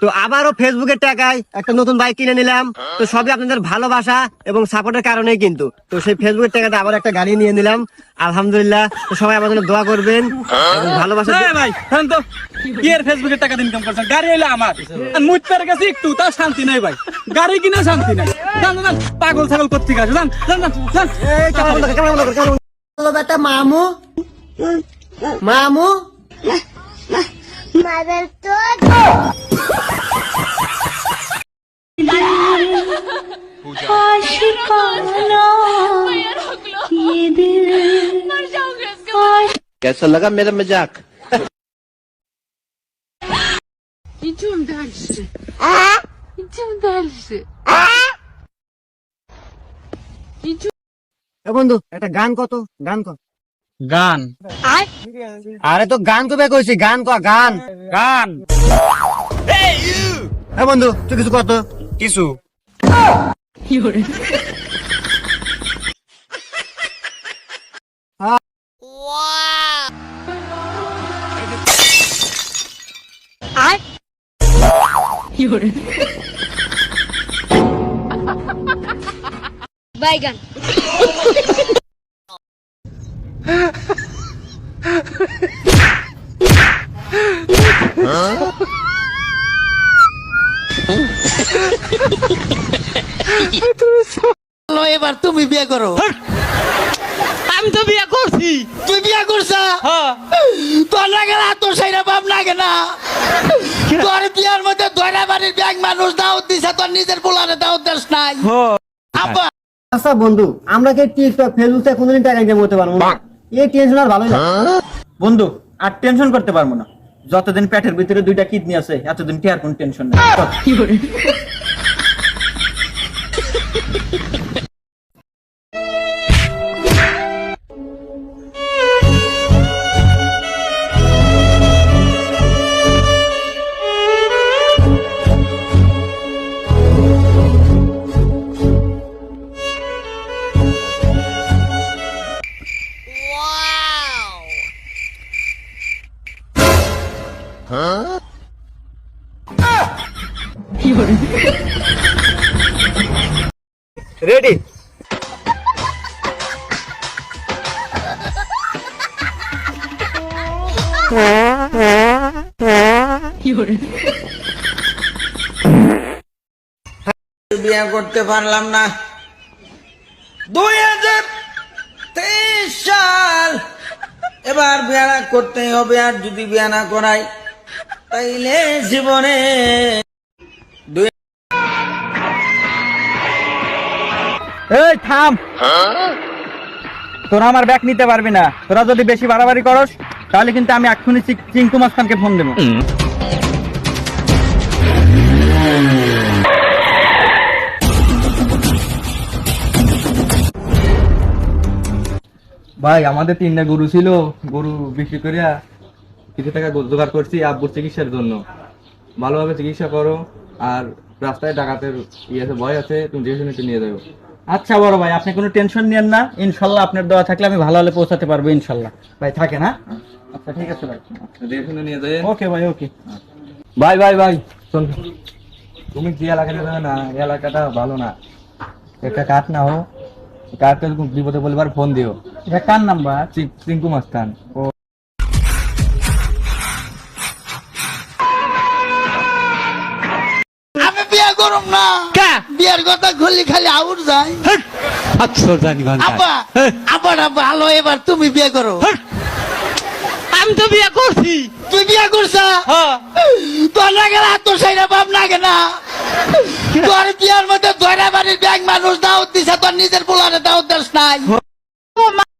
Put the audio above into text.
তো আবারও ফেসবুকের টাকায় একটা নতুন বাইক কিনে নিলাম। তো সবই আপনাদের ভালোবাসা এবং সাপোর্টের কারণেই কিন্তু। তো সেই ফেসবুকের টাকাতে আবার একটা গাড়ি নিয়ে নিলাম, আলহামদুলিল্লাহ। তো সবাই আমার জন্য দোয়া করবেন এবং ভালোবাসা ভাই তো কি এর ফেসবুকের টাকা ইনকাম করছেন? গাড়ি হইলো আমার, আর মুইতার কাছে একটু তাও শান্তি নাই ভাই। গাড়ি কিনা শান্তি নাই। জান পাগল ছাগল করতে গেছে। বেটা মামু মামু Mother to कैसा लगा मेरा मजाक? İçim dersi. İçim dersi. İçim. বন্ধু একটা গান কত গান কর গান? আরে তো গান কবে কইছি, গান ক গান গান বন্ধু তুই কিছু কত কিছু Baigan. এবার তুমি বিয়ে করো। আমি তো বিয়ে করছি। তুই বিয়ে করছা? তোর লাগে না, তোর সাইরা বাপ লাগে না। তোর বিয়ার মধ্যে দয়রা বাড়ির ব্যাগ মানুষ দাওয়াত দিছে, তোর নিজের পোলারে দাওয়াত দেশ নাই। আব্বা আচ্ছা বন্ধু, আমরা কি টিকটক ফেসবুক থেকে কোনদিন টাকা ইনকাম করতে পারবো না? এই টেনশন আর ভালো না বন্ধু, আর টেনশন করতে পারবো না। যতদিন পেটের ভিতরে দুইটা কিডনি আছে, এতদিন কি আর কোন টেনশন নেই। রেডি? বিয়ে করতে পারলাম না। 2023 সাল, এবার বিয়ে করতে হবে। আর যদি বিয়ে না করাই তাইলে জীবনে এই থাম, তোরা আমার ব্যাগ নিতে পারবি না। তোরা যদি বেশি বাড়াবাড়ি করস তাহলে কিন্তু আমি এক্ষুনি চিঙ্কু মাস্তানকে ফোন দেবো। ভাই আমাদের 3টা গরু ছিল, গরু বিক্রি করিয়া কিছু টাকা জোগাড় করছি আব্বুর চিকিৎসার জন্য। ভালোভাবে চিকিৎসা করো, আর রাস্তায় ডাকাতের ভয় আছে, তুমি দেখে শুনে নিয়ে যাবো। আচ্ছা বড় ভাই, আপনি কোনো টেনশন নিয়েন না, ইনশাল্লাহ আপনার দোয়া থাকলে আমি ভালো হলে পৌঁছাতে পারবো ইনশাল্লাহ। ভাই থাকে না? আচ্ছা ঠিক আছে ভাই, দেখে শুনে নিয়ে যাবেন। ওকে ভাই, ওকে ভাই। ভাই শোন, তুমি যে এলাকাটা যাবে না, এই এলাকাটা ভালো না। একটা কাঠ না হো, কাঠটা বিপদে বলবার ফোন দিও। এটা কার নাম্বার? চিঙ্কু মাস্তান। ও আমি বিয়ে করব না। বিয়ের কথা খুললি খালি আউট যায়। আব্বা ভালো, এবার তুমি বিয়ে করো। আমি তো বিয়ে করছি। তুই বিয়ে করছা? তোর লাগে না, তোর সাইরা বাপ লাগে না। তোর বিয়ার মধ্যে দয়রা বাড়ির ব্যাগ মানুষ দাওয়াত দিছে, তোর নিজের পোলারে দাওয়াত দেশ নাই।